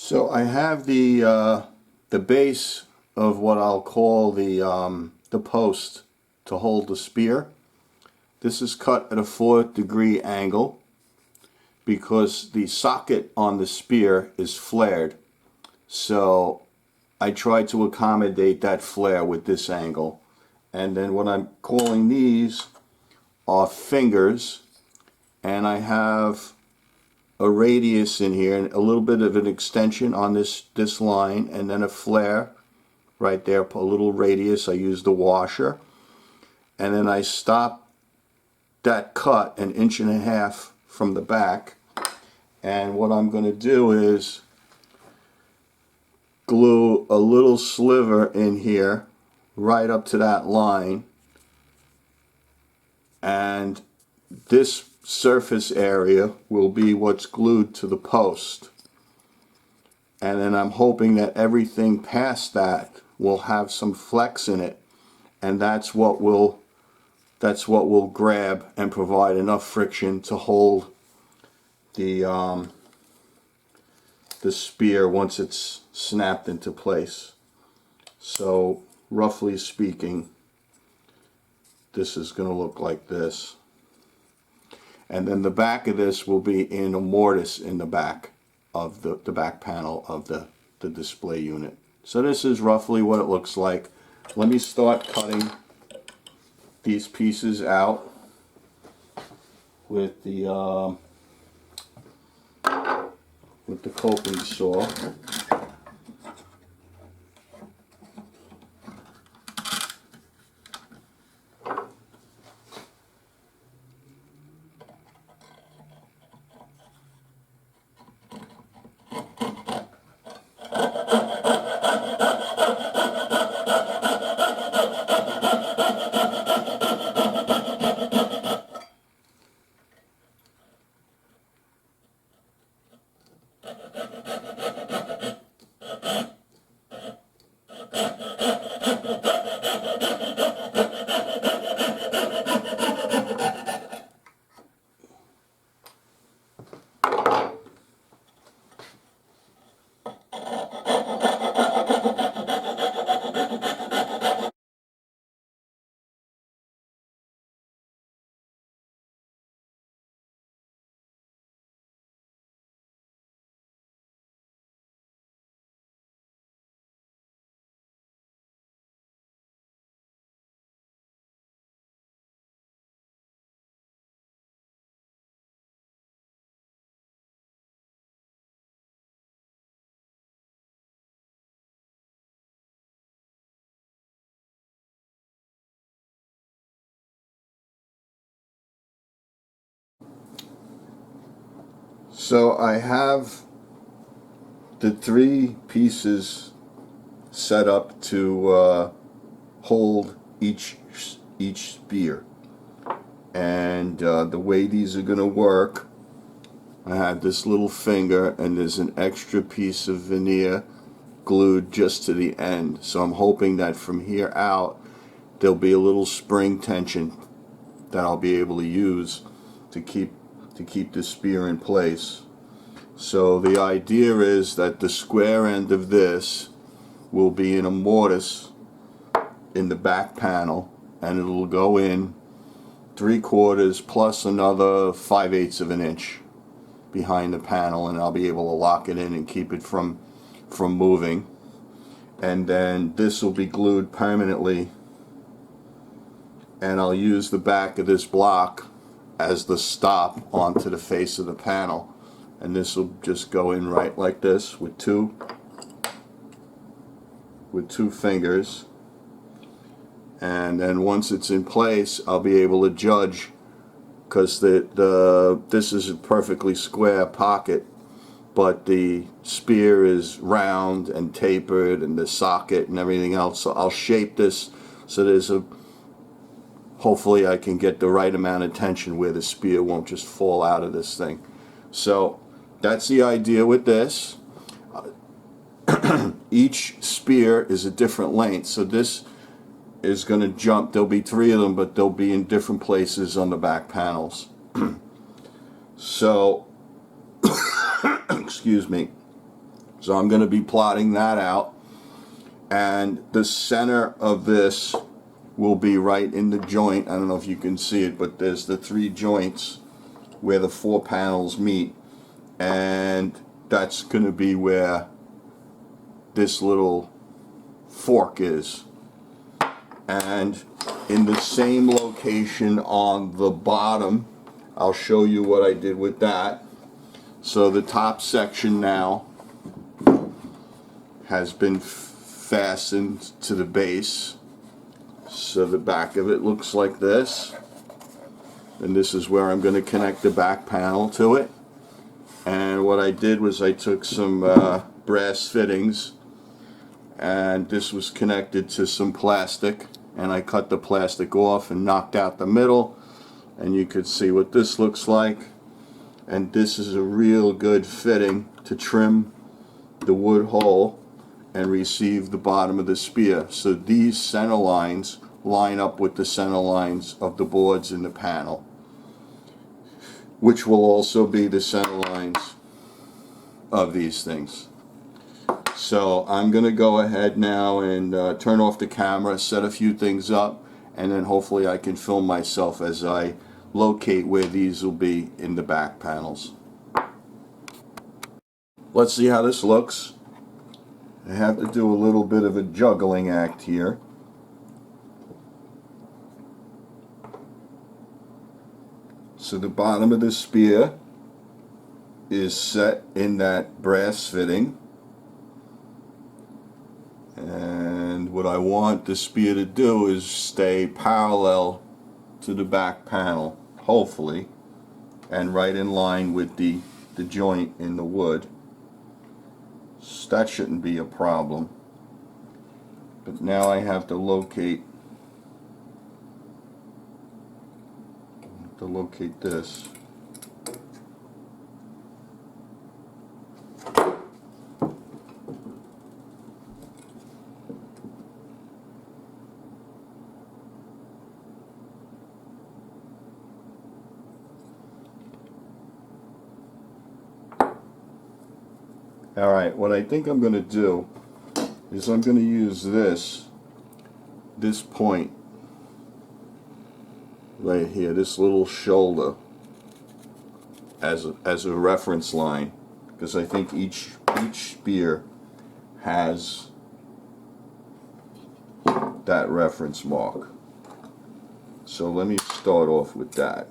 So I have the base of what I'll call the post to hold the spear. This is cut at a 4-degree angle because the socket on the spear is flared. So I try to accommodate that flare with this angle. And then what I'm calling these are fingers, and I have a radius in here and a little bit of an extension on this line, and then a flare right there, a little radius. I use the washer, and then I stop that cut 1.5 inches from the back. And what I'm going to do is glue a little sliver in here right up to that line, and this surface area will be what's glued to the post. And then I'm hoping that everything past that will have some flex in it, and that's what will grab and provide enough friction to hold the spear once it's snapped into place. So roughly speaking, this is going to look like this. And then the back of this will be in a mortise in the back of the back panel of the display unit. So this is roughly what it looks like. Let me start cutting these pieces out with the coping saw. So I have the 3 pieces set up to hold each spear, and the way these are going to work, I have this little finger and there's an extra piece of veneer glued just to the end, so I'm hoping that from here out there'll be a little spring tension that I'll be able to use to keep the spear in place. So the idea is that the square end of this will be in a mortise in the back panel, and it'll go in 3/4 plus another 5/8 of an inch behind the panel, and I'll be able to lock it in and keep it from moving. And then this will be glued permanently, and I'll use the back of this block as the stop onto the face of the panel, and this will just go in right like this with two fingers. And then once it's in place, I'll be able to judge, because this is a perfectly square pocket, but the spear is round and tapered, and the socket and everything else. So I'll shape this so hopefully I can get the right amount of tension where the spear won't just fall out of this thing. So that's the idea with this. Each spear is a different length, so this is going to jump. There'll be 3 of them, but they'll be in different places on the back panels. So excuse me. So I'm going to be plotting that out, and the center of this will be right in the joint. I don't know if you can see it, but there's the 3 joints where the 4 panels meet, and that's going to be where this little fork is. And in the same location on the bottom, I'll show you what I did with that. So the top section now has been fastened to the base, so the back of it looks like this, and this is where I'm going to connect the back panel to it. And what I did was I took some brass fittings, and this was connected to some plastic, and I cut the plastic off and knocked out the middle, and you could see what this looks like. And this is a real good fitting to trim the wood hole and receive the bottom of the spear. So these center lines line up with the center lines of the boards in the panel, which will also be the center lines of these things. So I'm going to go ahead now and turn off the camera, set a few things up, and then hopefully I can film myself as I locate where these will be in the back panels. Let's see how this looks. I have to do a little bit of a juggling act here. So the bottom of the spear is set in that brass fitting, and what I want the spear to do is stay parallel to the back panel, hopefully, and right in line with the joint in the wood. So that shouldn't be a problem. But now I have to locate this. Alright, what I think I'm going to do is I'm going to use this point right here, this little shoulder, as a reference line, because I think each spear has that reference mark. So let me start off with that.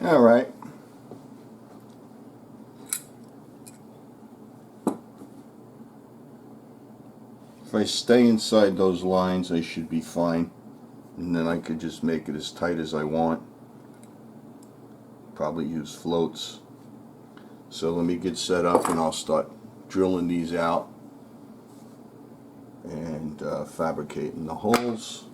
All right. If I stay inside those lines, I should be fine. And then I could just make it as tight as I want. Probably use floats. So let me get set up and I'll start drilling these out and fabricating the holes.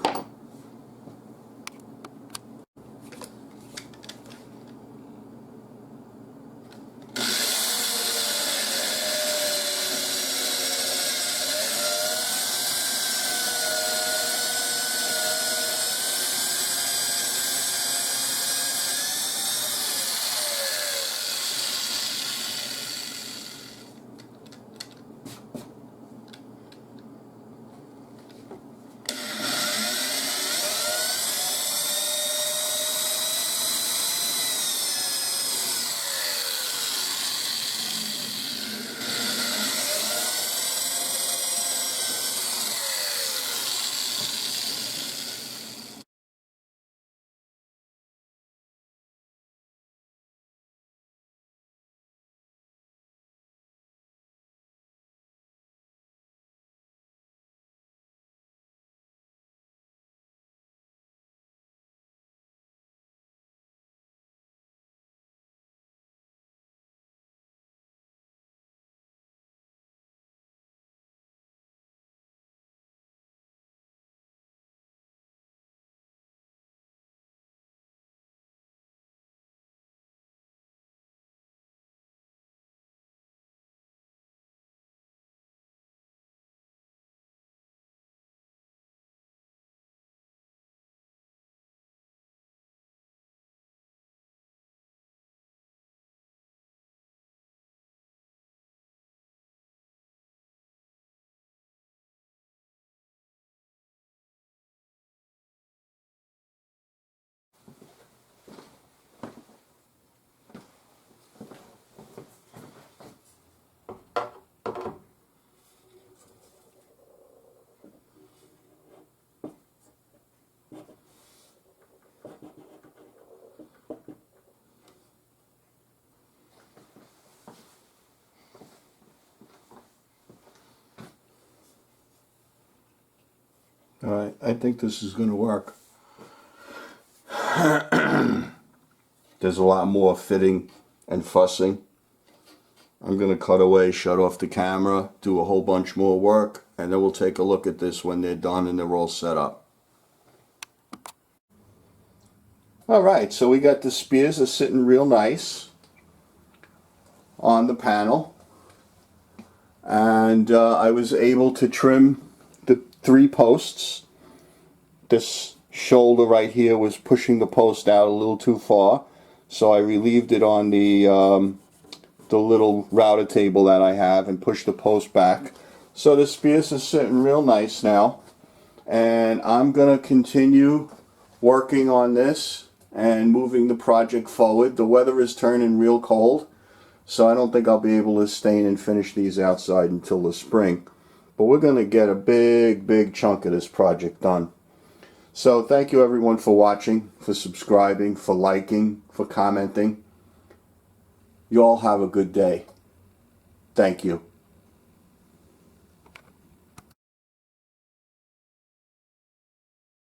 All right, I think this is going to work. There's a lot more fitting and fussing. I'm going to cut away, shut off the camera, do a whole bunch more work, and then we'll take a look at this when they're done and they're all set up. All right, so we got the spears are sitting real nice on the panel, and I was able to trim the 3 posts. This shoulder right here was pushing the post out a little too far, so I relieved it on the little router table that I have and pushed the post back. So the spears are sitting real nice now, and I'm gonna continue working on this and moving the project forward. The weather is turning real cold, so I don't think I'll be able to stain and finish these outside until the spring, but we're gonna get a big chunk of this project done. So thank you everyone for watching, for subscribing, for liking, for commenting. You all have a good day. Thank you.